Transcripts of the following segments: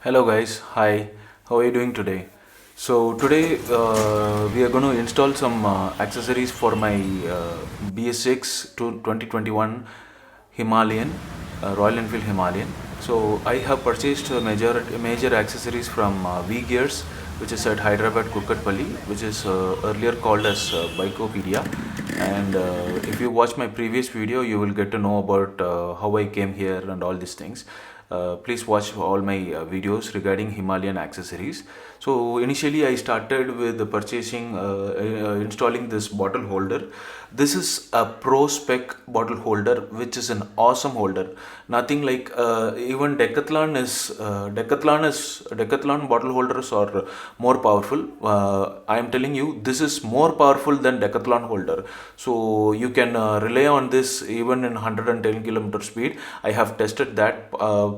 Hello guys, hi. How are you doing today? So today we are going to install some accessories for my BS6 to 2021 Himalayan, Royal Enfield Himalayan. So I have purchased major accessories from V Gears, which is at Hyderabad Kukatpalli, which is earlier called as Bikeopedia. And if you watch my previous video, you will get to know about how I came here and all these things. Please watch all my videos regarding Himalayan accessories. So initially I started with installing this bottle holder. This is a pro spec bottle holder, which is an awesome holder. Nothing like even Decathlon bottle holders are more powerful. I am telling you, this is more powerful than Decathlon holder. So you can rely on this even in 110 km speed. I have tested that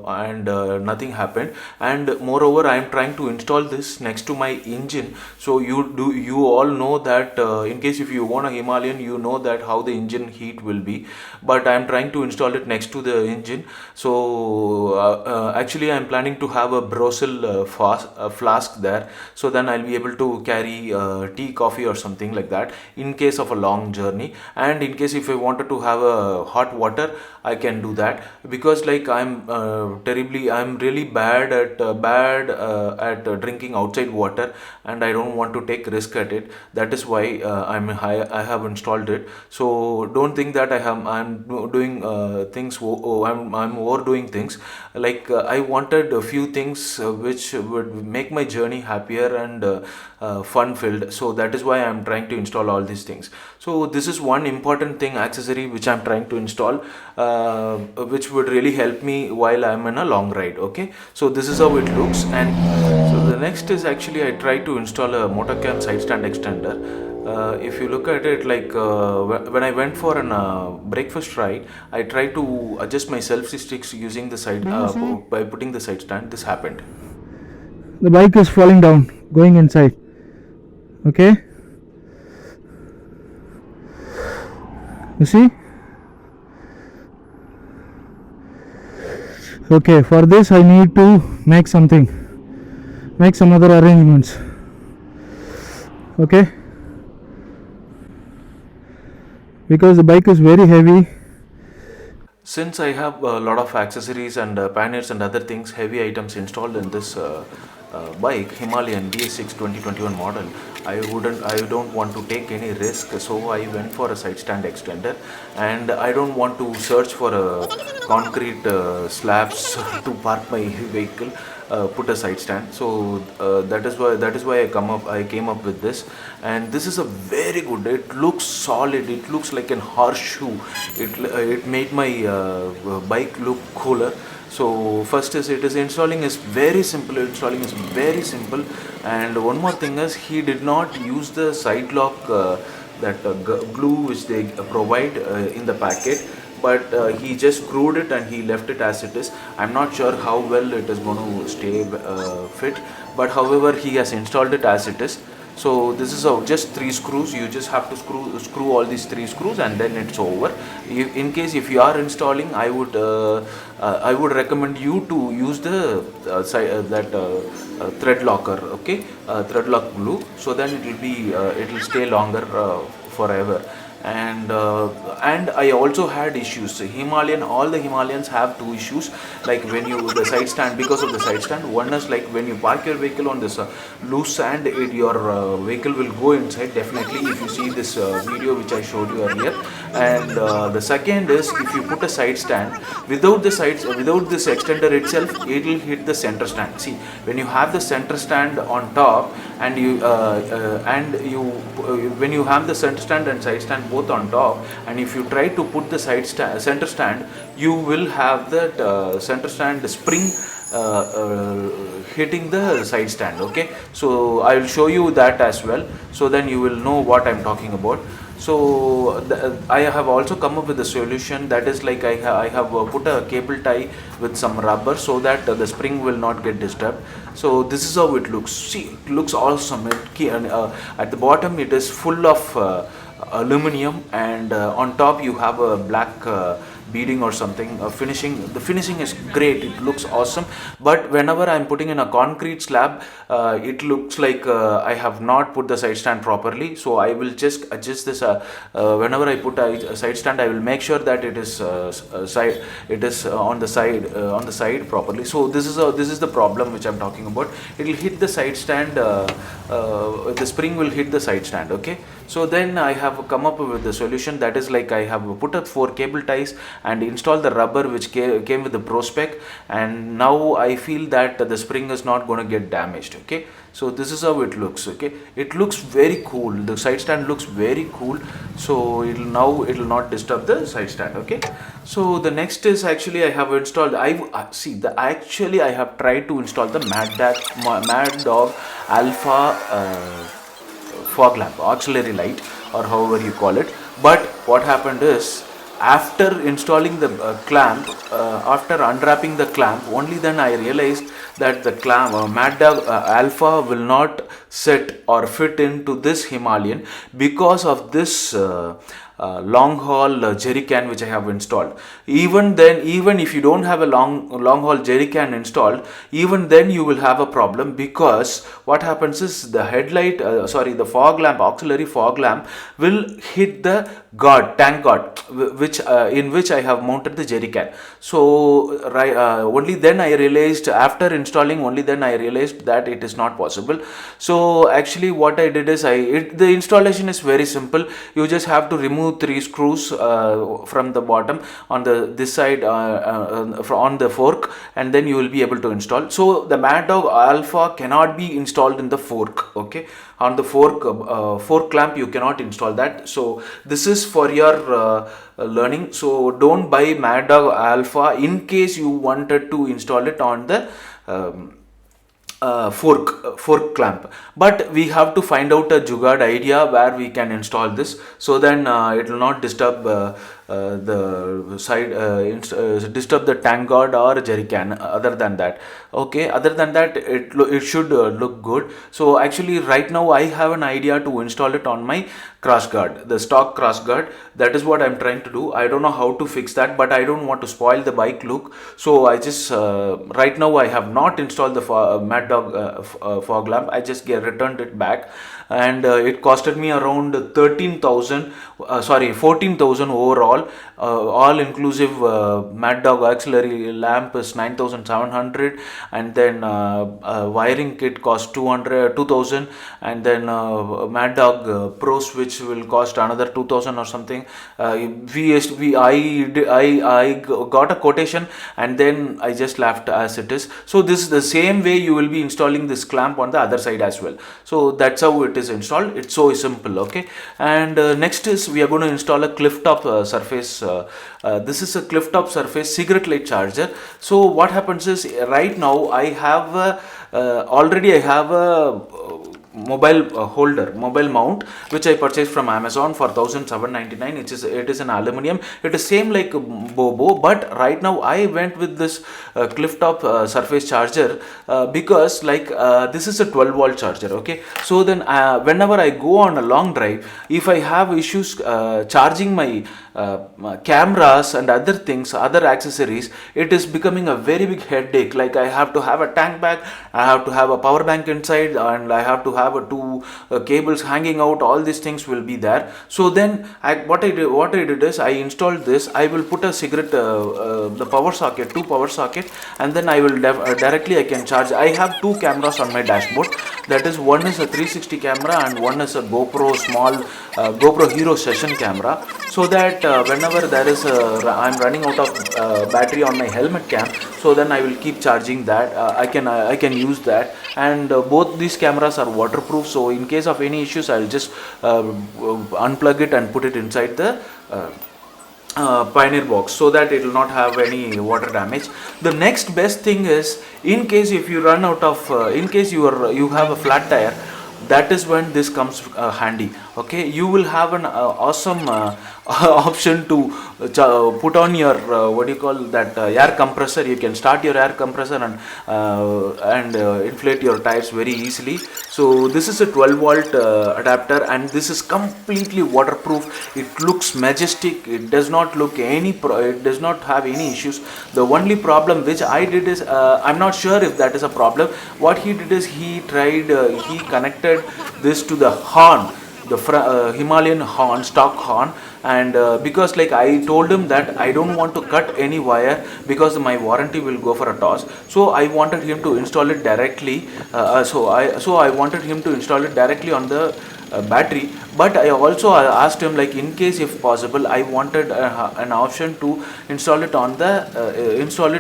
and nothing happened. And moreover, I am trying to install this next to my engine. So you all know that in case if you own a Himalayan, you know that how the engine heat will be. But I am trying to install it next to the engine. So actually, I am planning to have a Brosel flask there. So then I'll be able to carry tea, coffee, or something like that in case of a long journey. And in case if I wanted to have a hot water, I can do that, because like I'm really bad at drinking outside water, and I don't want to take risk at it. That is why I have installed it. So don't think that I'm doing things. I'm overdoing things. Like I wanted a few things which would make my journey happier and fun filled. So that is why I'm trying to install all these things. So this is one important thing, accessory, which I'm trying to install, which would really help me while I'm in a long ride. Okay, so this is how it looks. And so the next is actually I try to install a Motocam side stand extender. If you look at it, like when I went for an breakfast ride, I tried to adjust my selfie sticks using the side by putting the side stand. This happened. The bike is falling down, going inside. Okay, you see. Okay, for this I need to make some other arrangements. Okay, because the bike is very heavy. Since I have a lot of accessories and panniers and other things, heavy items installed in this bike, Himalayan BS6 2021 model, I don't want to take any risk, so I went for a side stand extender, and I don't want to search for a concrete slabs to park my vehicle. Put a side stand. So that is why I came up with this. And this is a very good, it looks solid, it looks like an horseshoe. It made my bike look cooler. So first is it is installing is very simple. And one more thing is, he did not use the side lock, that glue which they provide in the packet, but he just screwed it and he left it as it is. I'm not sure how well it is going to stay fit, but however, he has installed it as it is. So this is just 3 screws. You just have to screw all these 3 screws, and then it's over. In case if you are installing, I would recommend you to use the that thread locker. Okay, thread lock glue. So then it will stay longer forever. And I also had issues. All the Himalayans have two issues. Like when you the side stand, because of the side stand, one is like when you park your vehicle on this loose sand, your vehicle will go inside definitely, if you see this video which I showed you earlier. And the second is, if you put a side stand without this extender itself, it will hit the center stand. See, when you have the center stand on top, and when you have the center stand and side stand both on top, and if you try to put the center stand, you will have that center stand spring hitting the side stand. Okay, so I will show you that as well, so then you will know what I'm talking about. So I have also come up with a solution, that is like I have put a cable tie with some rubber, so that the spring will not get disturbed. So this is how it looks. See, it looks awesome. At the bottom it is full of aluminum, and on top you have a black beading or something. The finishing is great, it looks awesome, but whenever I'm putting in a concrete slab, it looks like I have not put the side stand properly. So I will just adjust this. Whenever I put a side stand, I will make sure that it is on the side properly. So this is the problem which I'm talking about. It will hit the side stand. The spring will hit the side stand. Okay, so then I have come up with the solution, that is like I have put up 4 cable ties and installed the rubber which came with the Pro Spec, and now I feel that the spring is not going to get damaged. Okay, so this is how it looks. Okay, it looks very cool, the side stand looks very cool. So it will not disturb the side stand. Okay, so the next is, actually I have installed, I have tried to install the Mad Dog Alpha fog lamp, auxiliary light, or however you call it. But what happened is, after installing the clamp, after unwrapping the clamp, only then I realized that the clamp, Mad Dog Alpha, will not set or fit into this Himalayan because of this long haul jerry can which I have installed. Even then, even if you don't have a long haul jerry can installed, even then you will have a problem, because what happens is the headlight, the fog lamp, auxiliary fog lamp, will hit the tank guard, which in which I have mounted the jerry can. So only then I realized, after installing, only then I realized that it is not possible. So actually what I did is, the installation is very simple. You just have to remove 3 screws from the bottom on this side on the fork, and then you will be able to install. So the Mad Dog Alpha cannot be installed in the fork. Okay, on the fork clamp you cannot install that. So this is for your learning. So don't buy Mad Dog Alpha in case you wanted to install it on the fork clamp. But we have to find out a jugaad idea where we can install this, so then it will not disturb the side disturb the tank guard or jerry can. Other than that, it should look good. So actually right now I have an idea to install it on my cross guard, the stock cross guard. That is what I'm trying to do. I don't know how to fix that, but I don't want to spoil the bike look. So I just right now I have not installed the Mad Dog fog lamp. I just returned it back, and it costed me around 14,000 overall. All inclusive Mad Dog auxiliary lamp is 9,700, and then wiring kit cost 2,000, and then Mad Dog Pro Switch will cost another 2,000 or something. I got a quotation, and then I just left as it is. So this is the same way you will be installing this clamp on the other side as well. So that's how it is installed. It's so simple. Okay, and next is, we are going to install a cliff top surface. This is a cliff top surface cigarette light charger. So what happens is, right now I have already I have a mobile mount which I purchased from Amazon for 1,799. It is an aluminium. It is same like Bobo, but right now I went with this cliff top surface charger because this is a 12-volt charger. Okay, so then whenever I go on a long drive, if I have issues charging my cameras and other things, other accessories, it is becoming a very big headache. Like, I have to have a tank bag, I have to have a power bank inside, and I have to have two cables hanging out. All these things will be there. So then what I did is, I installed this. I will put a cigarette the power socket, two power socket, and then I will directly I can charge. I have two cameras on my dashboard. That is, one is a 360 camera and one is a GoPro GoPro Hero session camera. So that whenever there is I'm running out of battery on my helmet cam, so then I will keep charging that. I can use that, and both these cameras are waterproof. So in case of any issues, I'll just unplug it and put it inside the Pioneer box, so that it will not have any water damage. The next best thing is, in case if you run out of in case you have a flat tire, that is when this comes handy. Okay, you will have an awesome option to put on your what do you call that air compressor. You can start your air compressor and inflate your tires very easily. So this is a 12 volt adapter, and this is completely waterproof. It looks majestic. It does not look it does not have any issues. The only problem which I did is I'm not sure if that is a problem. What he did is he connected this to the horn, the Himalayan horn, stock horn. And because like I told him that I don't want to cut any wire because my warranty will go for a toss, so I wanted him to install it directly. So I wanted him to install it directly on the battery. But I also asked him, like, in case if possible, I wanted an option to install it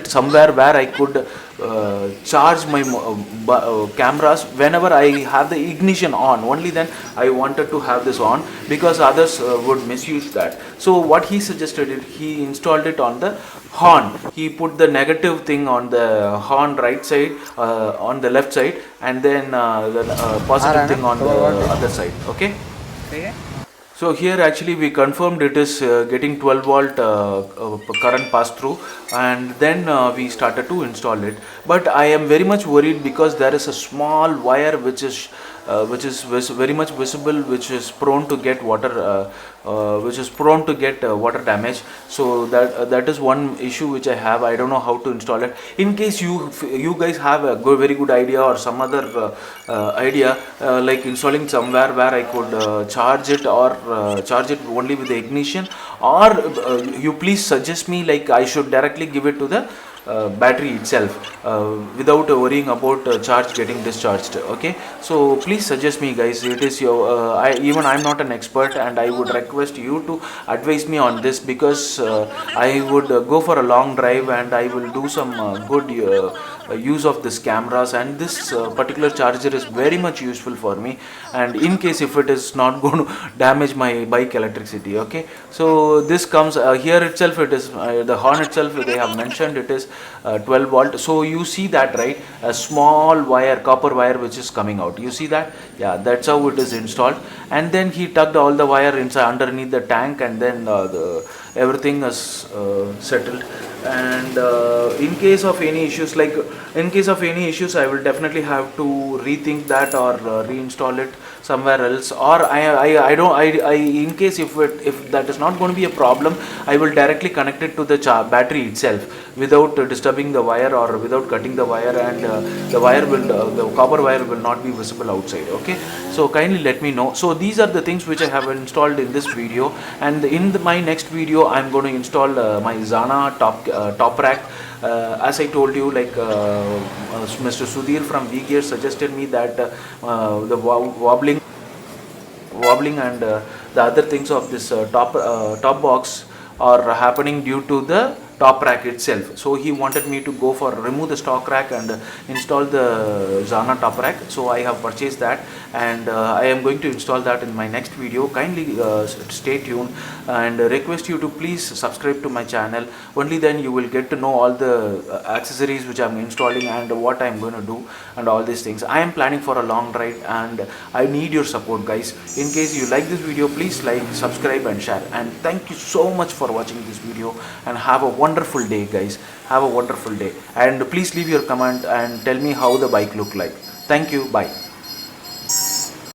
somewhere where I could charge my cameras whenever I have the ignition on. Only then I wanted to have this on, because others would misuse that. So what he suggested, he installed it on the horn. He put the negative thing on the horn right side, on the left side, and then the positive thing on the other side. Okay. So here actually we confirmed it is getting 12 volt current pass through, and then we started to install it. But I am very much worried because there is a small wire which is very much visible, which is prone to get water damage. So that is one issue which I have. I don't know how to install it. In case you guys have a very good idea or some other idea, like installing somewhere where I could charge it, or charge it only with the ignition, or you please suggest me, like I should directly give it to the battery itself without worrying about charge getting discharged. Okay, so please suggest me, guys. It is your I'm not an expert, and I would request you to advise me on this, because I would go for a long drive and I will do some good use of this cameras, and this particular charger is very much useful for me, and in case if it is not going to damage my bike electricity. Okay, so this comes here itself. It is the horn itself, they have mentioned it is 12 volt. So you see that, right? A small wire, copper wire, which is coming out. You see that? Yeah, that's how it is installed. And then he tucked all the wire inside underneath the tank, and then everything is settled. And in case of any issues, I will definitely have to rethink that, or reinstall it somewhere else. Or I don't I in case if that is not going to be a problem, I will directly connect it to the battery itself without disturbing the wire, or without cutting the wire, and the copper wire will not be visible outside. Okay, so kindly let me know. So these are the things which I have installed in this video, and in my next video I'm going to install my Zana top rack. As I told you, like Mr. Sudhir from V Gear suggested me that the wobbling and the other things of this top box are happening due to the top rack itself. So he wanted me to go for remove the stock rack and install the Zana top rack. So I have purchased that, and I am going to install that in my next video. Kindly stay tuned, and request you to please subscribe to my channel. Only then you will get to know all the accessories which I am installing and what I am going to do, and all these things. I am planning for a long ride, and I need your support, guys. In case you like this video, please like, subscribe and share. And thank you so much for watching this video, and have a wonderful day, guys. Have a wonderful day, and please leave your comment and tell me how the bike look like. Thank you. Bye.